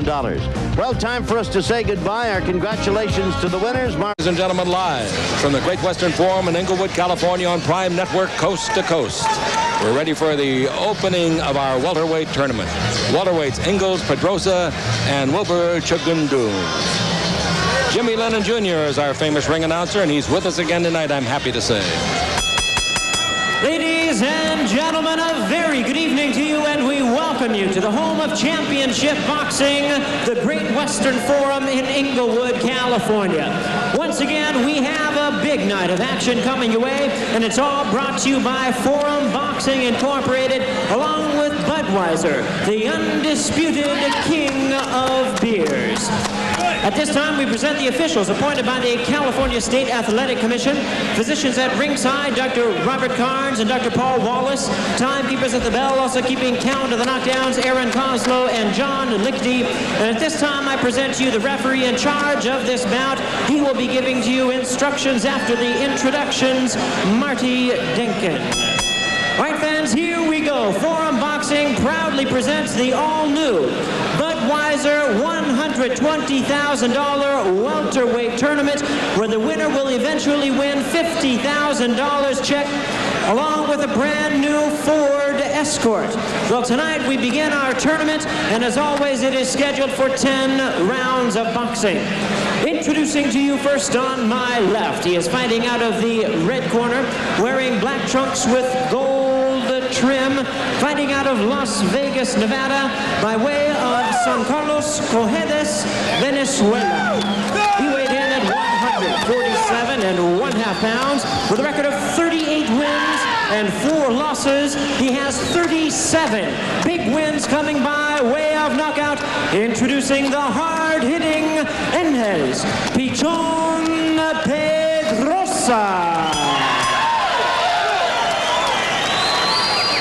$100,000. Well, time for us to say goodbye. Our congratulations to the winners. Ladies and gentlemen, live from the Great Western Forum in Inglewood, California on Prime Network, coast to coast. We're ready for the opening of our welterweight tournament. Welterweights Engels Pedroza and Wilberforce Kiggundu. Jimmy Lennon Jr. is our famous ring announcer, and he's with us again tonight, I'm happy to say. Ladies and gentlemen, a very good evening to you, and we welcome you to the home of championship boxing, the Great Western Forum in Inglewood, California. Once again, we have a big night of action coming your way, and it's all brought to you by Forum Boxing Incorporated, along with Budweiser, the undisputed king of beers. At this time, we present the officials appointed by the California State Athletic Commission. Physicians at ringside, Dr. Robert Carnes and Dr. Paul Wallace. Timekeepers at the bell, also keeping count of the knockdowns, Aaron Coslow and John Lichty. And at this time, I present to you the referee in charge of this bout. He will be giving to you instructions after the introductions, Marty Denkin. All right, fans, here we go. Forum Boxing proudly presents the all-new Budweiser $120,000 welterweight tournament, where the winner will eventually win $50,000 check, along with a brand new Ford Escort. Well, tonight we begin our tournament, and as always, it is scheduled for 10 rounds of boxing. Introducing to you first on my left, he is fighting out of the red corner, wearing black trunks with gold trim, fighting out of Las Vegas, Nevada, by way of San Carlos Cojedes, Venezuela. He weighed in at 147.5 pounds with a record of 38 wins and 4 losses. He has 37 big wins coming by way of knockout. Introducing the hard-hitting Engels Pedroza.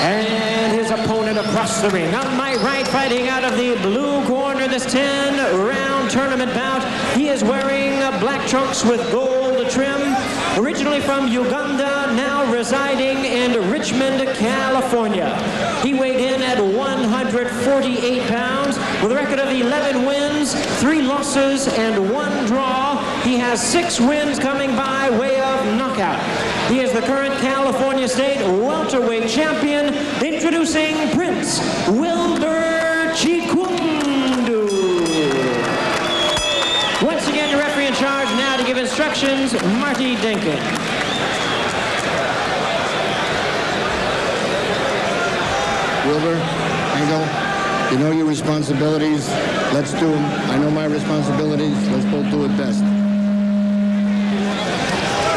And his opponent across the ring. On my right, fighting out of the blue corner, this 10-round tournament bout. He is wearing black trunks with gold trim. Originally from Uganda, now residing in Richmond, California. He weighed in at 148 pounds with a record of 11 wins, 3 losses, and 1 draw. He has 6 wins coming by way of knockout. He is the current California State Welterweight Champion. Introducing Prince Wilberforce Kiggundu. Once again, your referee in charge now to give instructions, Marty Denkin. Wilbur, Engel, you know your responsibilities. Let's do them. I know my responsibilities. Let's both do it best.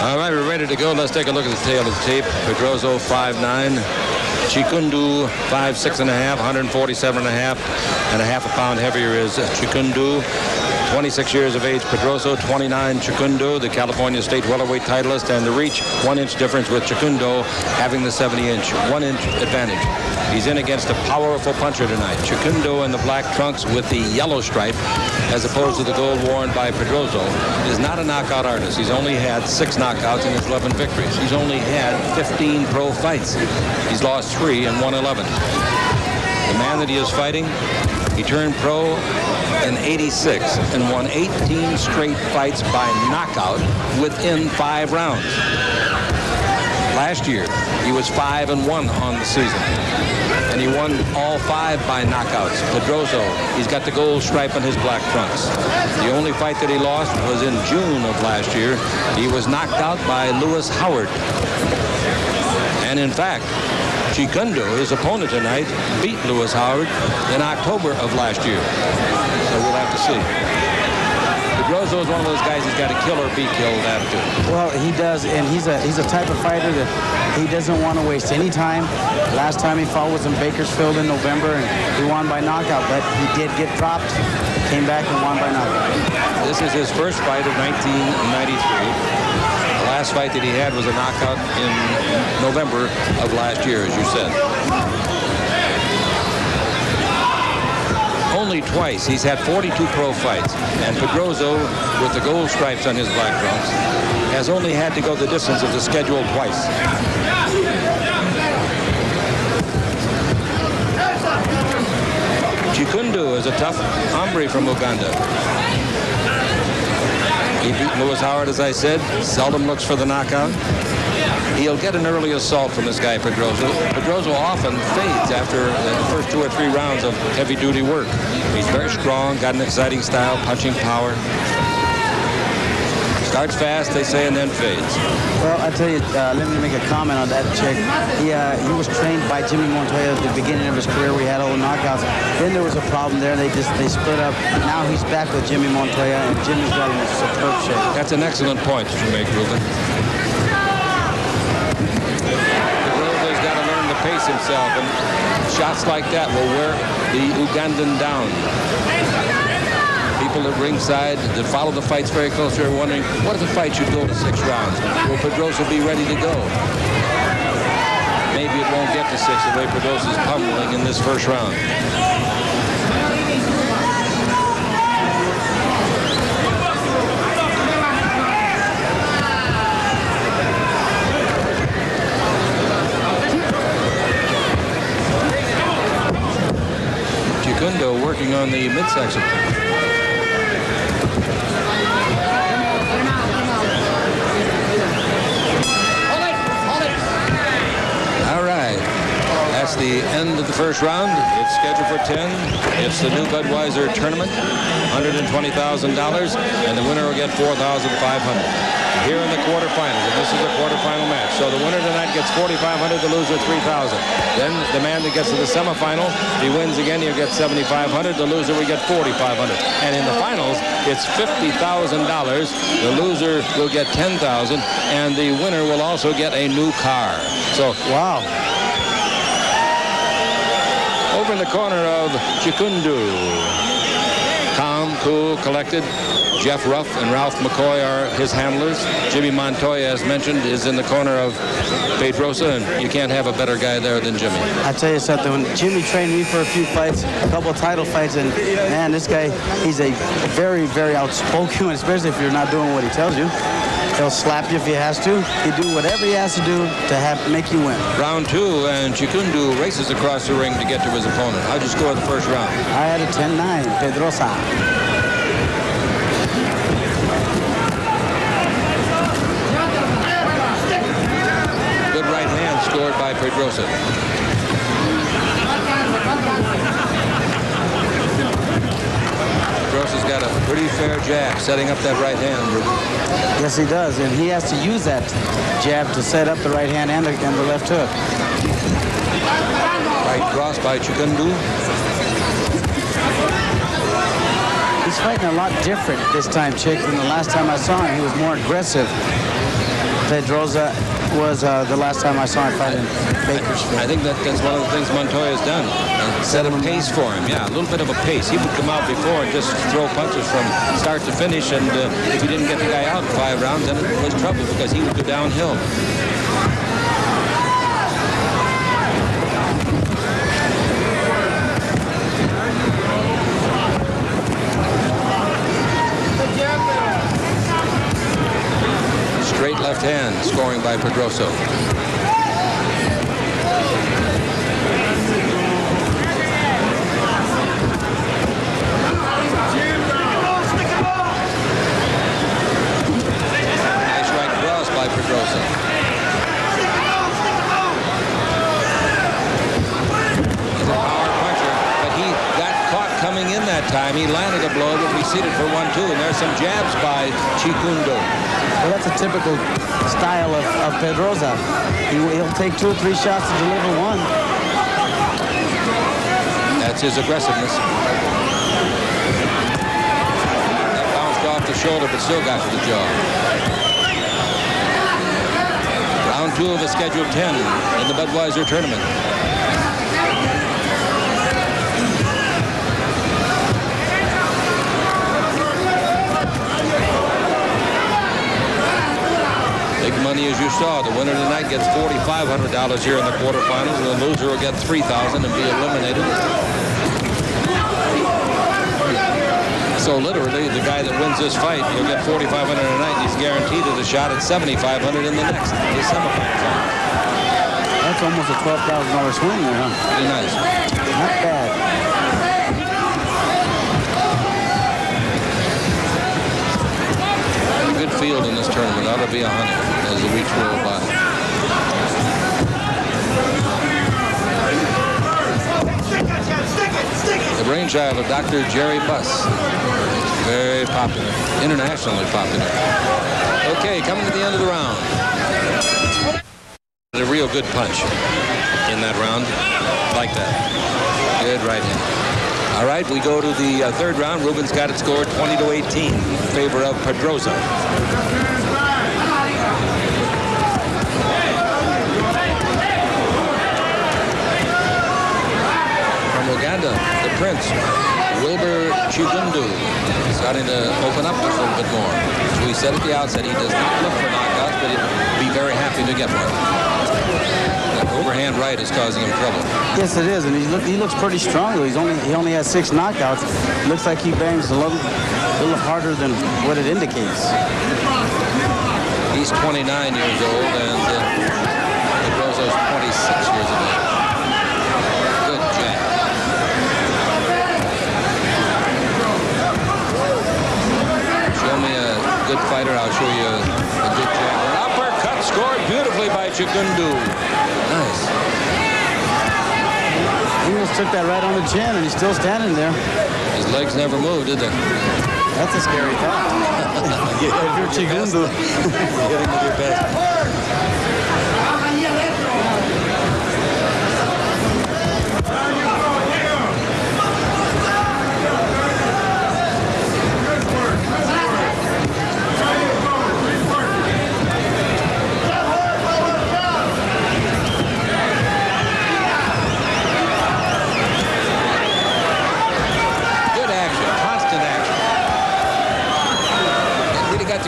All right, we're ready to go. Let's take a look at the tail of the tape. Pedroza 5'9", Kiggundu 5'6.5", 147.5 and a half a pound heavier is Kiggundu. 26 years of age, Pedroza, 29, Kiggundu, the California State Welterweight titleist, and the reach, 1-inch difference with Kiggundu having the 70-inch, 1-inch advantage. He's in against a powerful puncher tonight. Kiggundu in the black trunks with the yellow stripe, as opposed to the gold worn by Pedroza, is not a knockout artist. He's only had 6 knockouts in his 11 victories. He's only had 15 pro fights. He's lost 3 and won 11. The man that he is fighting, he turned pro in '86 and won 18 straight fights by knockout within 5 rounds. Last year, he was 5-1 on the season, and he won all 5 by knockouts. Pedroza, he's got the gold stripe on his black trunks. The only fight that he lost was in June of last year. He was knocked out by Lewis Howard. And in fact, Kiggundu, his opponent tonight, beat Lewis Howard in October of last year. So we'll have to see. Pedroza is one of those guys who's got a kill or be killed attitude. Well, he does, and he's a type of fighter that he doesn't want to waste any time. Last time he fought was in Bakersfield in November, and he won by knockout, but he did get dropped, came back and won by knockout. This is his first fight of 1993. The last fight that he had was a knockout in November of last year, as you said. Only twice. He's had 42 pro fights, and Pedroza, with the gold stripes on his black trunks, has only had to go the distance of the schedule twice. Kiggundu is a tough hombre from Uganda. He beat Lewis Howard, as I said. Seldom looks for the knockout. He'll get an early assault from this guy, Pedroza. Pedroza often fades after the first 2 or 3 rounds of heavy-duty work. He's very strong, got an exciting style, punching power. Starts fast, they say, and then fades. Well, I tell you, let me make a comment on that chick. He was trained by Jimmy Montoya at the beginning of his career. We had all the knockouts. Then there was a problem there. They split up. Now he's back with Jimmy Montoya, and Jimmy's got him in superb shape. That's an excellent point that you make, Ruben. Pedroza's got to learn to pace himself, and shots like that will wear the Ugandan down. People at ringside that follow the fights very closely are wondering, what if the fight should go to 6 rounds? Will Pedroza be ready to go? Maybe it won't get to 6 the way Pedroza's pummeling in this first round. Kiggundu working on the midsection. That's the end of the first round. It's scheduled for 10. It's the new Budweiser tournament, $120,000, and the winner will get $4,500. Here in the quarterfinals, and this is a quarterfinal match. So the winner tonight gets $4,500, the loser $3,000. Then the man that gets to the semifinal, if he wins again, he'll get $7,500. The loser will get $4,500. And in the finals, it's $50,000. The loser will get $10,000, and the winner will also get a new car. So, wow. Over in the corner of Kiggundu. Calm, cool, collected. Jeff Ruff and Ralph McCoy are his handlers. Jimmy Montoya, as mentioned, is in the corner of Pedroza, and you can't have a better guy there than Jimmy. I tell you something, when Jimmy trained me for a few fights, a couple of title fights, and man, this guy, he's a very, very outspoken, especially if you're not doing what he tells you. He'll slap you if he has to. He'll do whatever he has to do to make you win. Round 2, and Kiggundu races across the ring to get to his opponent. How'd you score the first round? I had a 10-9, Pedroza. Good right hand scored by Pedroza. Pedroza's got a pretty fair jab, setting up that right hand. Yes, he does, and he has to use that jab to set up the right hand and the left hook. Right cross by Kiggundu. He's fighting a lot different this time, Chick, than the last time I saw him. He was more aggressive. Pedroza was the last time I saw him fight in Bakersfield. I think that's one of the things Montoya's done. Set a pace for him, yeah, a little bit of a pace. He would come out before and just throw punches from start to finish, and if he didn't get the guy out in 5 rounds, then it was trouble because he would go downhill. Straight left hand scoring by Pedroza. Nice right cross by Pedroza. He's a power puncher, but he got caught coming in that time. He landed a blow that receded for 1-2, and there's some jabs by Kiggundu. Well, that's a typical style of Pedroza. He'll take 2 or 3 shots to deliver one. That's his aggressiveness. That bounced off the shoulder, but still got to the jaw. Round 2 of the scheduled 10 in the Budweiser tournament. Big money, as you saw. The winner tonight gets $4,500 here in the quarterfinals. The loser will get $3,000 and be eliminated. So literally, the guy that wins this fight will get $4,500 tonight. He's guaranteed a shot at $7,500 in the next, his semifinal fight. That's almost a $12,000 swing there, huh? Pretty nice. Not bad. be 100 as the weeks roll by. The brainchild of Dr. Jerry Buss. Very popular, internationally popular. Okay, coming to the end of the round. A real good punch in that round, like that. Good right hand. All right, we go to the third round. Ruben's got it scored 20-18 in favor of Pedroza. From Uganda, the Prince, Wilberforce Kiggundu, starting to open up just a little bit more. As we said at the outset, he does not look for knockouts, but he'd be very happy to get one. That overhand right is causing him trouble. Yes, it is, and he looks pretty strong. He only has 6 knockouts. Looks like he bangs a little harder than what it indicates. He's 29 years old, and Pedroza's 26 years old. Good jab. Show me a good fighter, I'll show you a good jab. An uppercut scored beautifully by Kiggundu. Nice. Engels took that right on the chin, and he's still standing there. His legs never moved, did they? That's a scary thought. If you're Kiggundu, getting to your best.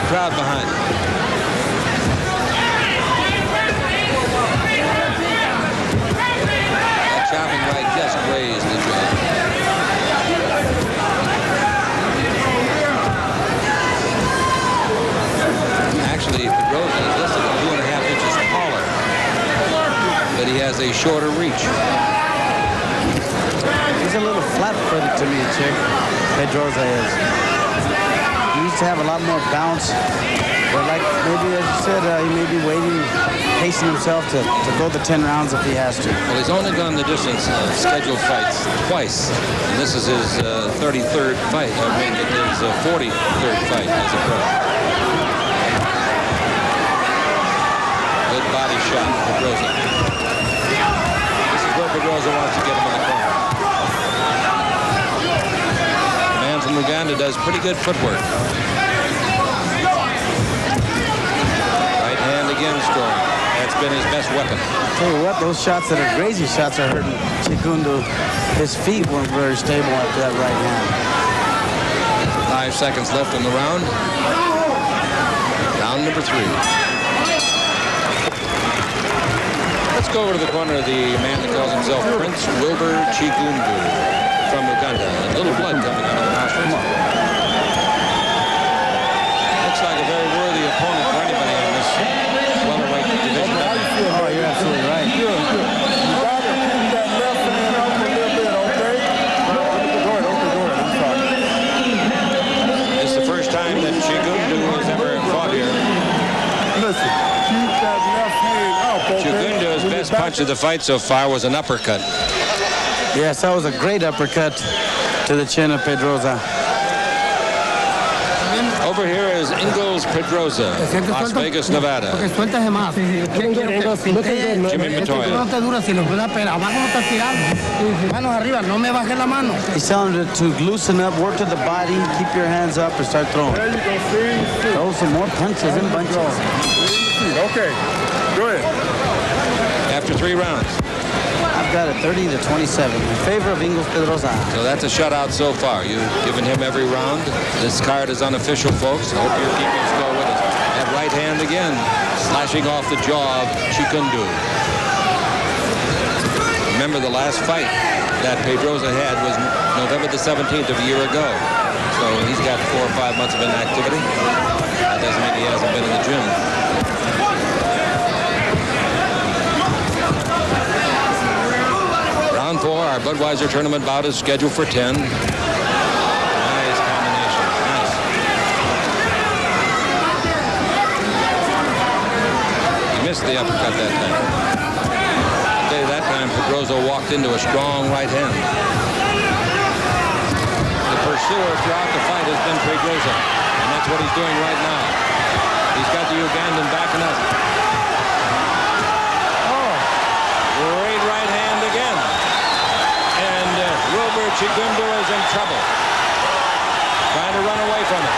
Crowd behind him. That chopping right just grazed the jaw. Actually, Pedroza is listed at 2.5 inches taller, but he has a shorter reach. He's a little flat-footed to me, Chick. Pedroza is. He used to have a lot more bounce, but like maybe as you said, he may be waiting, pacing himself to go the 10 rounds if he has to. Well, he's only gone the distance of scheduled fights twice, and this is his 33rd fight. I mean, his 43rd fight as a pro. Good body shot, Pedroza. This is where Pedroza wants to get him in the corner. From Uganda does pretty good footwork. Right hand again scoring. That's been his best weapon. I'll tell you what, those shots that are crazy shots are hurting Kiggundu. His feet weren't very stable after that right hand. 5 seconds left in the round. Round number 3. Let's go over to the corner of the man that calls himself Prince Wilberforce Kiggundu from Uganda. A little blood coming out of the nostrils. Looks like a very worthy opponent for anybody in this welterweight division. Oh, you're absolutely right. You got to keep that left hand up a little bit, okay? Go ahead. This is the first time that Kiggundu has ever fought here. Listen, keep that left hand up, okay? Kiggundu's best punch of the fight so far was an uppercut. Yes, that was a great uppercut to the chin of Pedroza. Over here is Engels Pedroza, Las Vegas, Nevada. Jimmy Matoya. He's telling him to loosen up, work to the body, keep your hands up, and start throwing. Throw some more punches and bunches. Okay, go ahead. After 3 rounds. I've got it 30-27 in favor of Engels Pedroza. So that's a shutout so far. You've given him every round. This card is unofficial, folks. I hope you're keeping score with us. That right hand again, slashing off the jaw of Kiggundu. Remember, the last fight that Pedroza had was November the 17th of a year ago. So he's got 4 or 5 months of inactivity. That doesn't mean he hasn't been in the gym. Round 4, our Budweiser tournament bout is scheduled for 10. Nice combination. Nice. the uppercut that time. Okay, that time Pedroza walked into a strong right hand. The pursuer throughout the fight has been Pedroza, and that's what he's doing right now. He's got the Ugandan backing up. Oh, great right hand again. And Wilberforce Kiggundu is in trouble, trying to run away from it.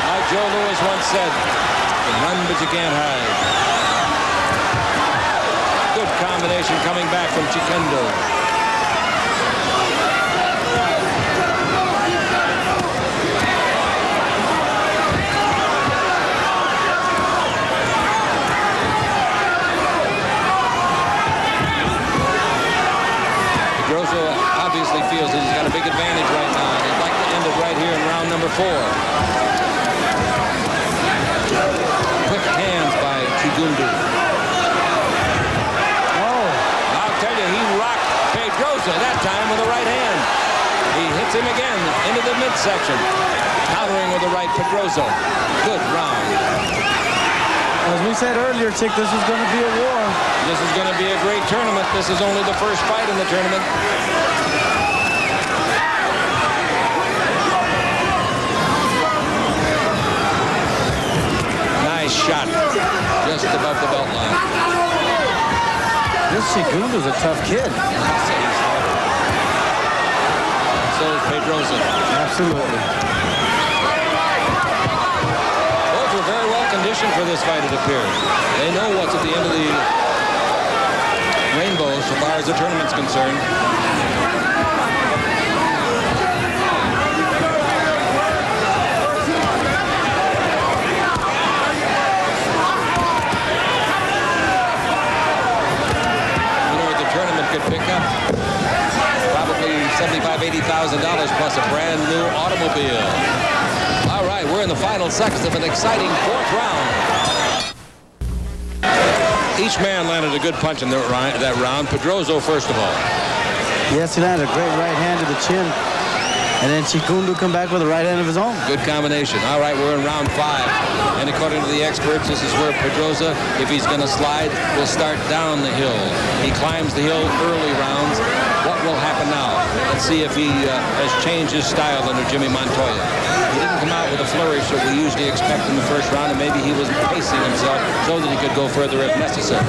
Like Joe Louis once said, you can run but you can't hide. Good combination coming back from Kiggundu. Pedroza obviously feels that he's got a big advantage right now, and he'd like to end it right here in round number 4. Quick hands by Kiggundu. Oh, I'll tell you, he rocked Pedroza that time with the right hand. He hits him again into the midsection, countering with the right Pedroza. Good round. As we said earlier, Chick, this is going to be a war. This is going to be a great tournament. This is only the first fight in the tournament. Nice shot, just above the belt line. This Kiggundu's a tough kid. So is Pedroza. Absolutely. Very well conditioned for this fight, it appears. They know what's at the end of the rainbow so far as the tournament's concerned. You know what the tournament could pick up? Probably $75,000, $80,000 plus a brand new automobile. All right, we're in the final seconds of an exciting 4th round. Each man landed a good punch in that round. Pedroza first of all. Yes, he landed a great right hand to the chin. And then Kiggundu come back with a right hand of his own. Good combination. All right, we're in round 5. And according to the experts, this is where Pedroza, if he's going to slide, will start down the hill. He climbs the hill early rounds. What will happen now? Let's see if he has changed his style under Jimmy Montoya. He didn't come out with a flourish that we usually expect in the first round, and maybe he was pacing himself so that he could go further if necessary.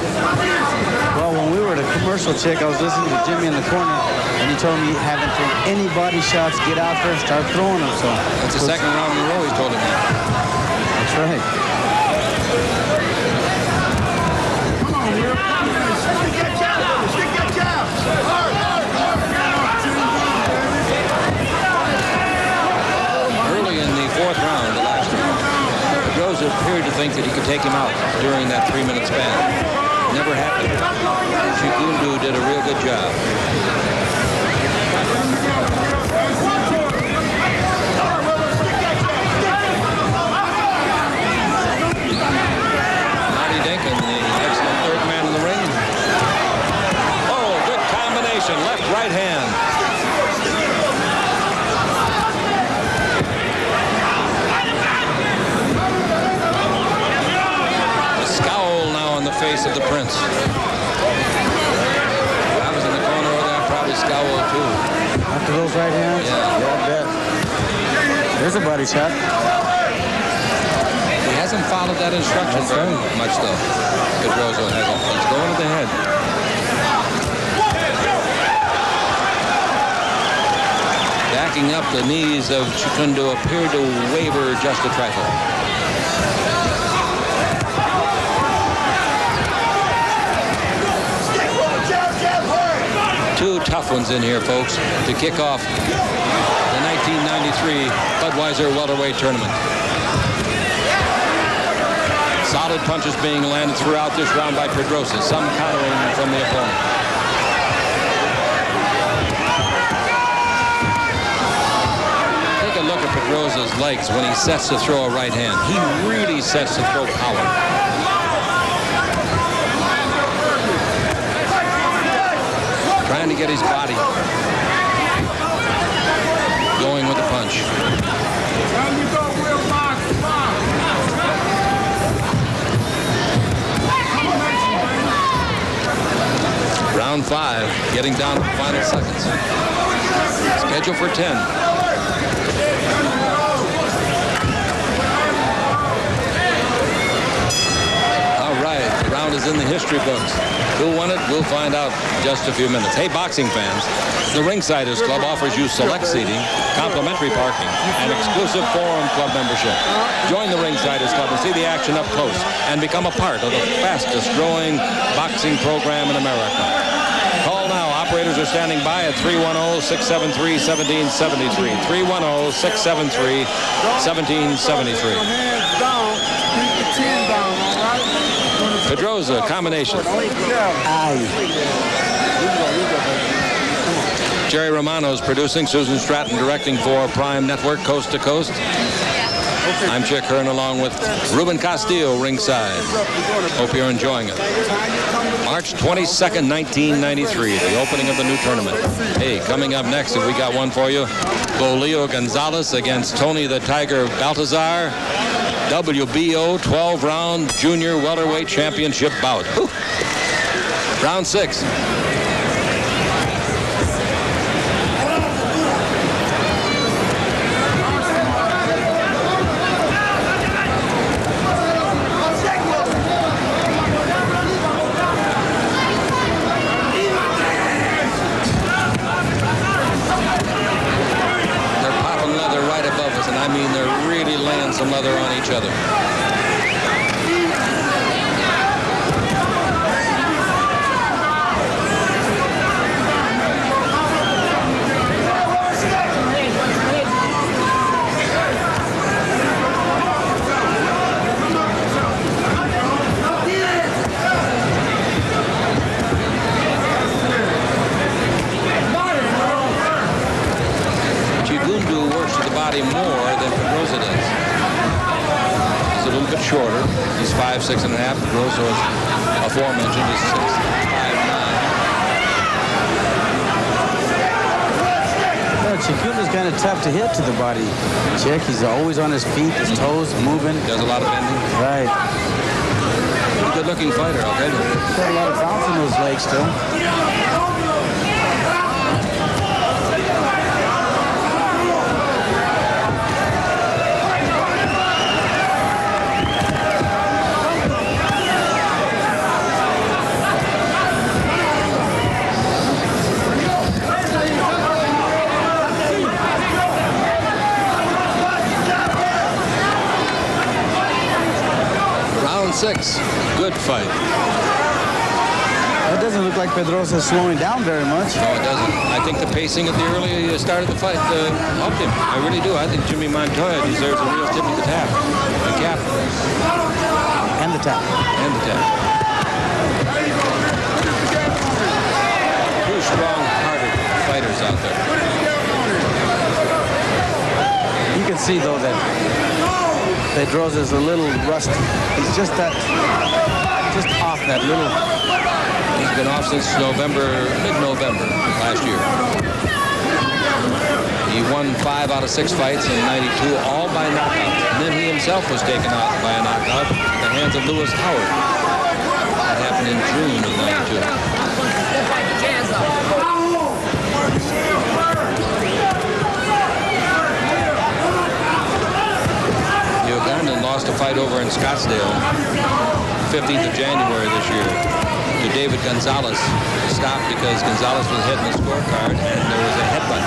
Well, when we were at a commercial, Chick, I was listening to Jimmy in the corner, and he told me, haven't thrown any body shots, get out there and start throwing them. So that's the second round in a row he's told him that. That's right. Come on, Will. Stick that jab. Stick that jab. Early in the 4th round, the last round, Pedroza appeared to think that he could take him out during that 3-minute span. Never happened. Kiggundu did a real good job. Marty Denkin, the excellent 3rd man in the ring. Oh, good combination. Left-right hand. A scowl now on the face of the Prince. I was in the corner over there, probably scowl too. After those right hands? Yeah, I bet. There's a body shot. He hasn't followed that instruction very much, though. Pedroza hasn't. He's going to the head. Backing up, the knees of Kiggundu appear to waver just a trifle. Two tough ones in here, folks, to kick off the 1993 Budweiser Welterweight Tournament. Solid punches being landed throughout this round by Pedroza, some countering from the opponent. Take a look at Pedroza's legs when he sets to throw a right hand. He really sets to throw power. Trying to get his body going with the punch. There you go, Will. Come on. Round 5, getting down to the final seconds. Scheduled for 10. All right, the round is in the history books. Who won it? We'll find out in just a few minutes. Hey, boxing fans, the Ringsiders Club offers you select seating, complimentary parking, and exclusive Forum Club membership. Join the Ringsiders Club and see the action up close and become a part of the fastest growing boxing program in America. Call now. Operators are standing by at 310-673-1773. 310-673-1773. Pedroza, combination. Jerry Romano's producing, Susan Stratton directing for Prime Network, Coast to Coast. I'm Chick Hearn along with Ruben Castillo ringside. Hope you're enjoying it. March 22nd, 1993, the opening of the new tournament. Hey, coming up next, if we got one for you, Bolio Gonzalez against Tony the Tiger Baltazar. WBO 12-round junior welterweight championship bout. Whew. Round 6. Some leather on each other. Kiggundu works with the body more than Pedroza does. A little bit shorter. He's 5'6.5". Pedroza, aforementioned, is 6'5'9". Well, Kiggundu's kind of tough to hit to the body. Check. He's always on his feet, his toes, moving. Does a lot of bending. Right. Good-looking fighter, I'll tell you. He's got a lot of bounce in those legs still. Round 6. Good fight. It doesn't look like Pedroza's slowing down very much. No, it doesn't. I think the pacing at the early start of the fight helped him. I really do. I think Jimmy Montoya deserves a real tip of the cap. The cap. And the tap. And the tap. Two strong-hearted fighters out there. You can see, though, that Pedroza's a little rusty. He's just off that little. He's been off since mid-November last year. He won 5 out of 6 fights in '92, all by knockout. And then he himself was taken out by a knockout at the hands of Lewis Howard. That happened in June of '92. The Ugandan lost a fight over in Scottsdale, 15th of January this year, to David Gonzalez. Stopped because Gonzalez was ahead in the scorecard and there was a headbutt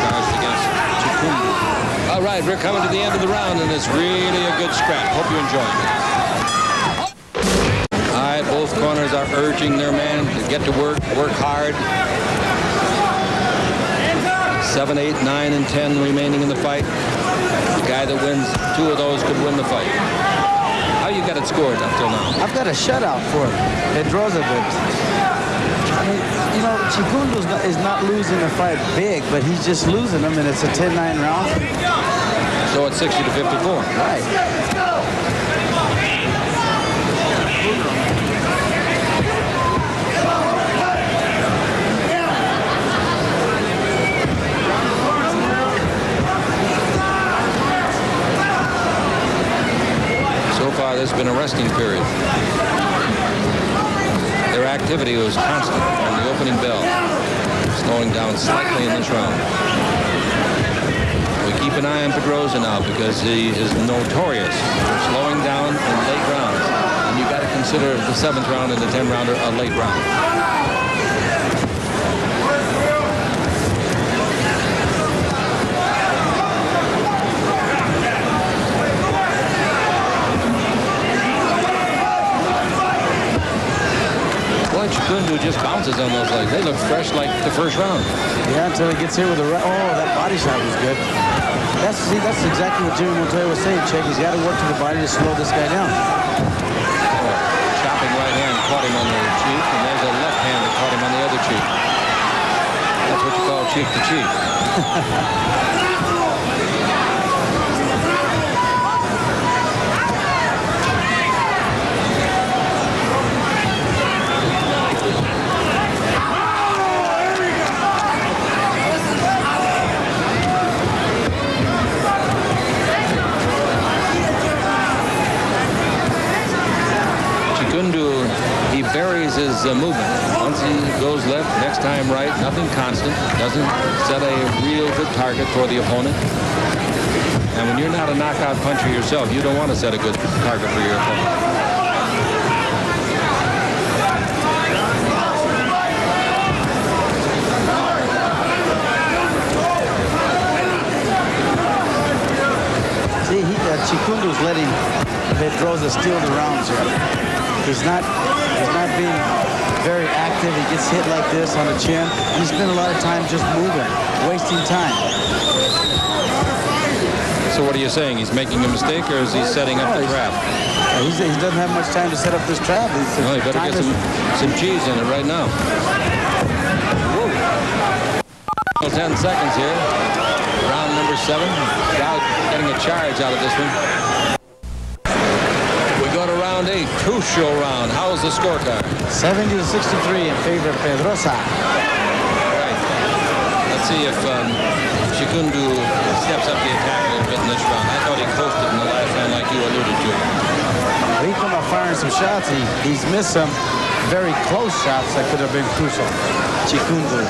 charged against Kiggundu. All right, we're coming to the end of the round and it's really a good scrap. Hope you enjoy it. All right, both corners are urging their man to get to work hard. 7, 8, 9, and 10 remaining in the fight. The guy that wins 2 of those could win the fight. How you got it scored up till now? I've got a shutout for Pedroza, but you know, Kiggundu is not losing the fight big, but he's just losing them, and it's a 10-9 round. So it's 60 to 54. Right. So far, there's been a resting period. They're activity was constant from the opening bell. Slowing down slightly in this round. We keep an eye on Pedroza now because he is notorious for slowing down in late rounds. And you got to consider the 7th round and the 10-rounder a late round. Kiggundu just bounces on those legs. They look fresh like the first round. Yeah, until he gets hit with a that body shot was good. That's exactly what Jimmy Montoya was saying, Chick. He's got to work to the body to slow this guy down. Chopping right hand caught him on the cheek, and there's a left hand that caught him on the other cheek. That's what you call cheek to cheek. He varies his movement. Once he goes left, next time right, nothing constant. Doesn't set a real good target for the opponent. And when you're not a knockout puncher yourself, you don't want to set a good target for your opponent. See, Kiggundu's letting Pedroza steal the rounds here. He's not being very active. He gets hit like this on the chin. And he spent a lot of time just moving, wasting time. So what are you saying? He's making a mistake, or is he setting up the trap? He doesn't have much time to set up this trap. No, he better get some cheese in it right now. Whoa. 10 seconds here. Round number 7. Now getting a charge out of this one. Go to round 8, crucial round. How's the scorecard? 70-63 in favor of Pedroza. Right. Let's see if Kiggundu steps up the attack a little bit in this round. I thought he coasted in the last round like you alluded to. He come out firing some shots. He's missed some very close shots that could have been crucial. Kiggundu.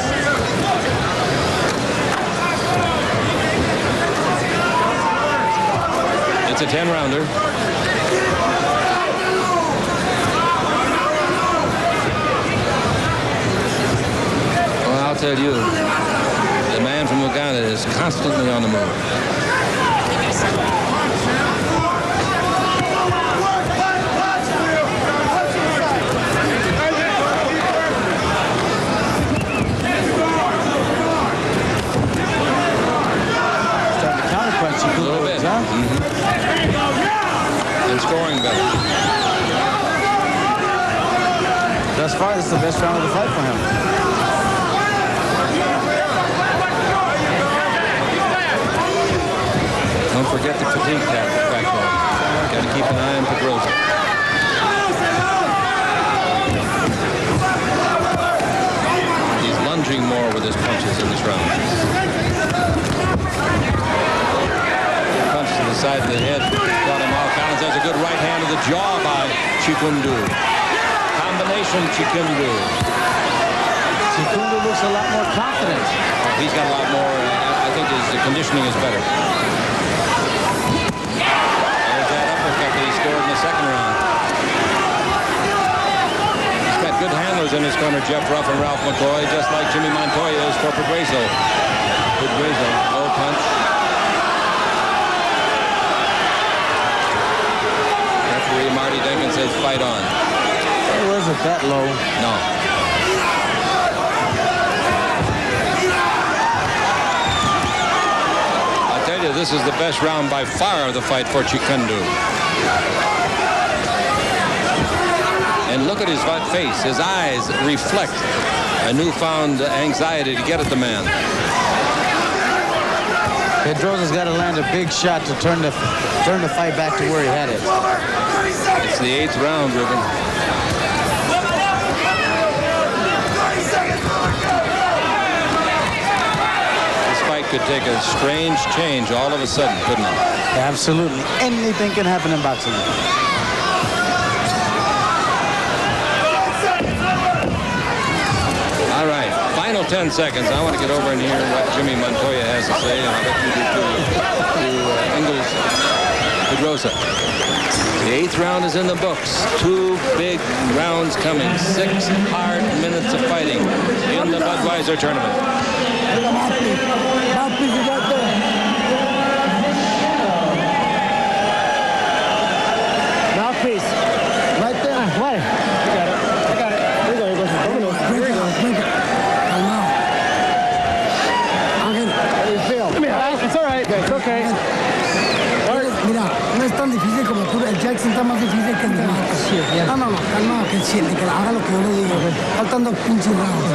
It's a 10-rounder. I'll tell you, the man from Uganda is constantly on the move. Starting to counterpunch a little bit, huh? And scoring better. Thus far, this is the best round of the fight for him. Don't forget the fatigue factor. Got to keep an eye on Pedroza. He's lunging more with his punches in this round. Punch to the side of the head got him off balance. There's a good right hand to the jaw by Kiggundu. Combination Kiggundu. Kiggundu looks a lot more confident. He's got a lot more. I think his conditioning is better. He scored in the second round. He's got good handlers in his corner, Jeff Ruff and Ralph McCoy, just like Jimmy Montoya is for Pedroza. Pedroza, low punch. Referee Marty Denkin says fight on. It wasn't that low. No. This is the best round by far of the fight for Kiggundu. And look at his face. His eyes reflect a newfound anxiety to get at the man. Pedroza's got to land a big shot to turn the fight back to where he had it. It's the 8th round, Ruben. Could take a strange change all of a sudden, couldn't it? Absolutely. Anything can happen in boxing. Final 10 seconds. I want to get over and hear what Jimmy Montoya has to say, and I'll bet you do to Engels Pedroza. The 8th round is in the books. 2 big rounds coming. 6 hard minutes of fighting in the Budweiser tournament. Mouthpiece. Right there. What? I got it. I got it. Here we go. Here we go. How do you feel? It's all right. It's okay. Mira, no es tan difícil como tú. El Jackson está más difícil que el de Marcos. No, calmado, que siente, que haga lo que yo le digo. Faltando pinches rounds.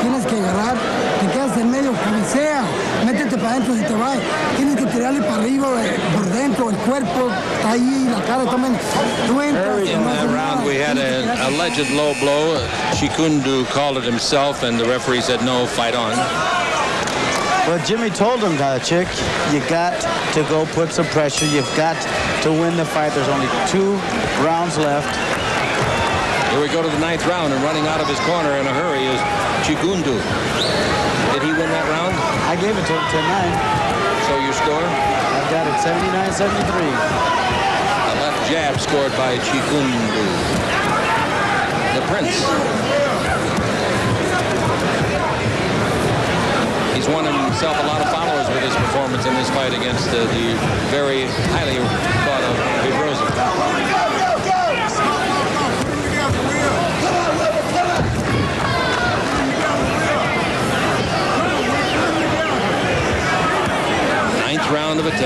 Tienes que agarrar, te quedas en medio, cabecea, métete para adentro si te va. Tienes que tirarle para arriba, por dentro, el cuerpo está ahí, la cara también. Tú entras. In that round, we had an alleged low blow. Kiggundu called it himself, and the referee said, no, fight on. Well, Jimmy told him, Chick, you got to go put some pressure. You've got to win the fight. There's only 2 rounds left. Here we go to the 9th round, and running out of his corner in a hurry is Kiggundu. Did he win that round? I gave it to him 10-9. So your score? I've got it 79-73. A left jab scored by Kiggundu. The Prince. He's won himself a lot of followers with his performance in this fight against the very highly thought of Pedroza. Ninth round of a 10.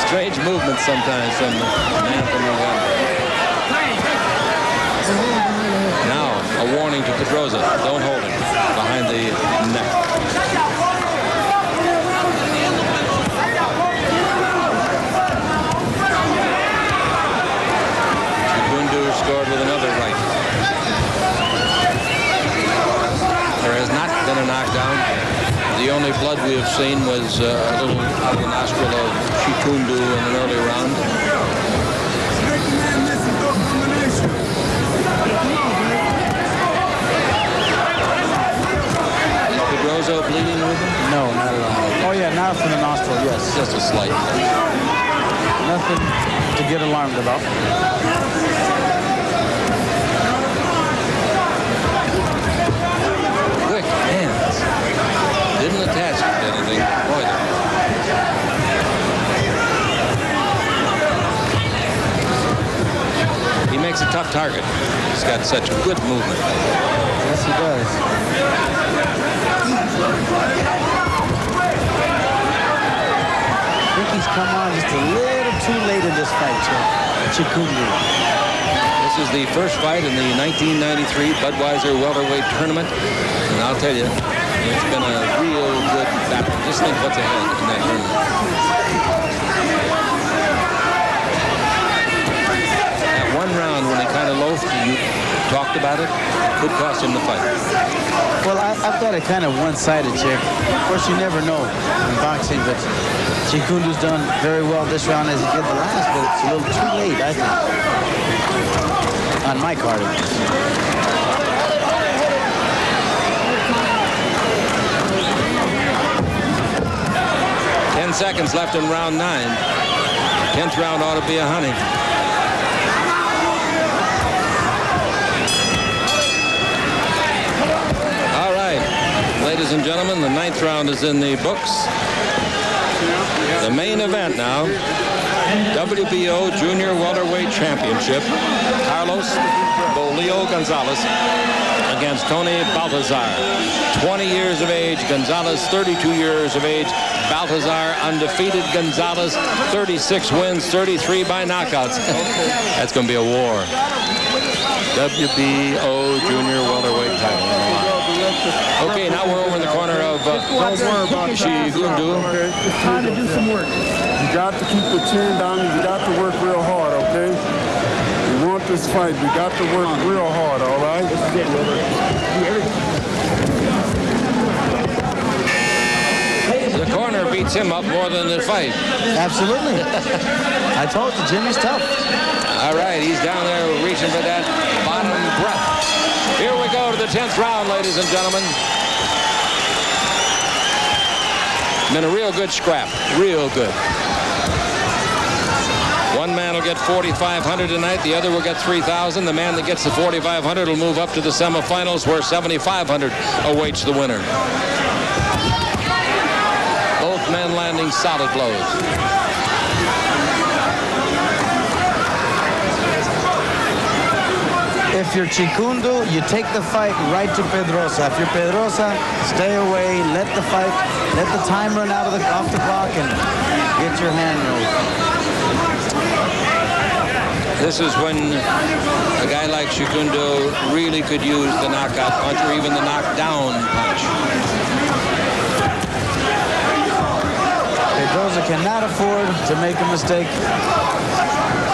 Strange movements sometimes from the man from Uganda. Now, a warning to Pedroza. Don't hold him behind the neck. Kiggundu scored with another right. There has not been a knockdown. The only blood we have seen was a little out of the nostril of Kiggundu in an early round. Is Pedroza bleeding with him? No, not at all. Oh, yeah, now from the nostril, yes. Just a slight. Nothing to get alarmed about. Quick hands. Didn't attach to anything. Boy, he makes a tough target. He's got such good movement. Yes, he does. I think he's come on just a little too late in this fight, Kiggundu. This is the first fight in the 1993 Budweiser Welterweight Tournament. And I'll tell you, it's been a real good battle. Just think what's ahead in that tournament. That one round when he kind of loafed, you talked about it, could cost him the fight. Well, I've got a kind of one-sided, Chick. Of course, you never know in boxing, but Kiggundu's done very well this round as he did the last, but it's a little too late, I think. On my card. 10 seconds left in round 9. 10th round ought to be a honey. All right, ladies and gentlemen, the 9th round is in the books. The main event now, WBO Junior Welterweight Championship. Carlos Bolillo Gonzalez against Tony Baltazar. 20 years of age, Gonzalez 32 years of age. Baltazar undefeated. Gonzalez 36 wins, 33 by knockouts. That's going to be a war. WBO Junior Welterweight title. Okay, now we're over in the corner of Kiggundu. It's time to do some work. You got to keep the chin down. You got to work real hard, okay? You want this fight, you got to work real hard, all right? This is it, Wilbur. The corner beats him up more than the fight. Absolutely. I told you, Jimmy's tough. All right, he's down there reaching for that bottom breath. Here we go to the 10th round, ladies and gentlemen. Been a real good scrap, real good. One man will get $4,500 tonight. The other will get $3,000. The man that gets the $4,500 will move up to the semifinals, where $7,500 awaits the winner. Both men landing solid blows. If you're Kiggundu, you take the fight right to Pedroza. If you're Pedroza, stay away, let the time run out off the clock and get your hand rolled. This is when a guy like Kiggundu really could use the knockout punch or even the knockdown punch. Pedroza cannot afford to make a mistake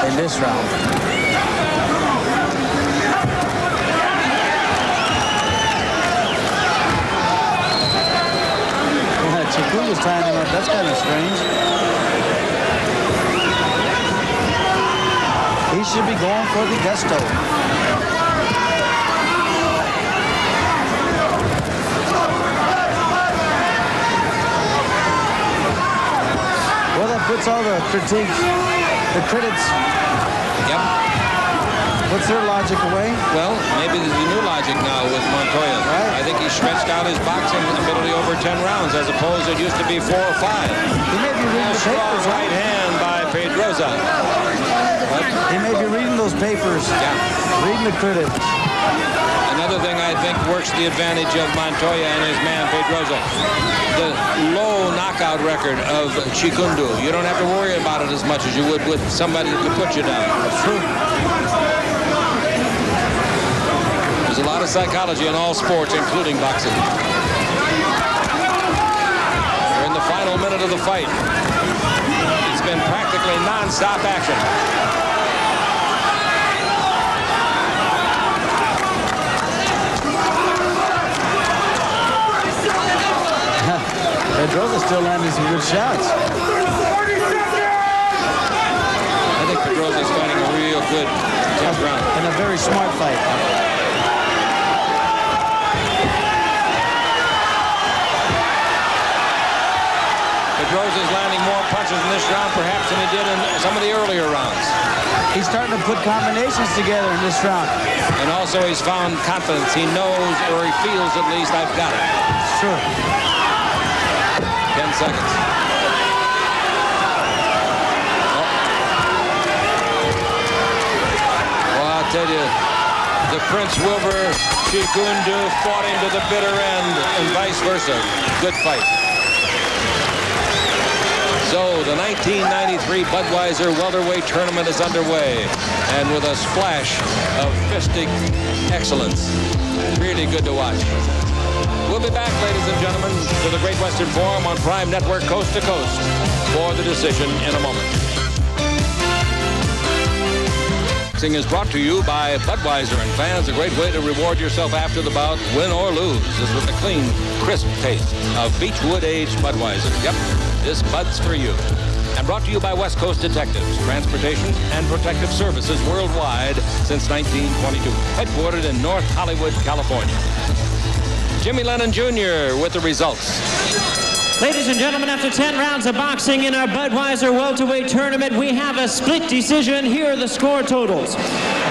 in this round. Kiggundu's tying him up. That's kind of strange. He should be going for the gusto. Well, that puts all the critics. Yep. Puts their logic away. Well, maybe there's a new logic now with Montoya. Right. I think he stretched out his boxing ability over 10 rounds, as opposed to it used to be 4 or 5. He may be reading the Strong papers. right hand by Pedroza. He may be reading those papers. Yeah. Reading the critics. Another thing I think works the advantage of Montoya and his man Pedroza. The low knockout record of Kiggundu. You don't have to worry about it as much as you would with somebody who could put you down. That's true. There's a lot of psychology in all sports, including boxing. We're in the final minute of the fight. It's been practically non-stop action. Pedroza's still landing some good shots. I think Pedroza's fighting a real good 10th round. And a very smart fight. Pedroza's landing more punches in this round perhaps than he did in some of the earlier rounds. He's starting to put combinations together in this round. And also he's found confidence. He knows, or he feels at least, I've got it. Sure. 10 seconds. Well, I'll tell you, the Prince Wilbur Kiggundu fought him to the bitter end and vice versa. Good fight. So the 1993 Budweiser welterweight tournament is underway, and with a splash of fistic excellence. Really good to watch. We'll be back, ladies and gentlemen, to the Great Western Forum on Prime Network Coast to Coast for the decision in a moment. Boxing is brought to you by Budweiser, and fans, a great way to reward yourself after the bout, win or lose, is with the clean, crisp taste of Beechwood-aged Budweiser. Yep, this Bud's for you. And brought to you by West Coast Detectives, transportation and protective services worldwide since 1922, headquartered in North Hollywood, California. Jimmy Lennon Jr. with the results. Ladies and gentlemen, after 10 rounds of boxing in our Budweiser welterweight tournament, we have a split decision. Here are the score totals.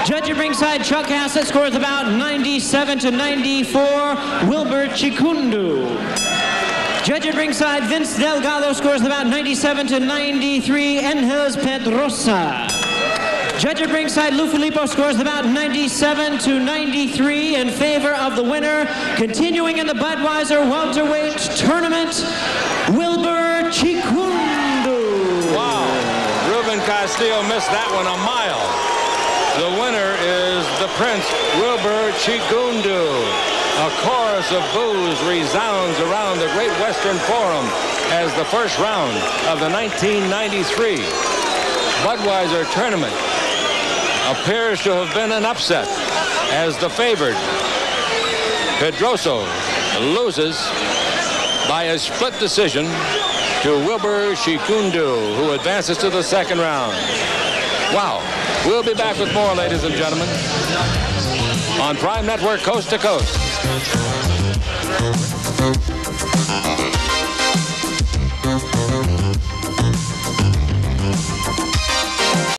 Judge at ringside, Chuck Hassett, scores about 97-94, Wilbur Kiggundu. Judge at ringside, Vince Delgado, scores about 97-93, Engels Pedroza. Judge at ringside, Lou Filippo, scores about 97-93 in favor of the winner. Continuing in the Budweiser welterweight tournament, Wilbur Kiggundu. Wow, Ruben Castillo missed that one a mile. The winner is the Prince, Wilbur Kiggundu. A chorus of boos resounds around the Great Western Forum as the first round of the 1993 Budweiser tournament appears to have been an upset, as the favored Pedroza loses by a split decision to Wilberforce Kiggundu, who advances to the second round. Wow. We'll be back with more, ladies and gentlemen, on Prime Network, Coast to Coast.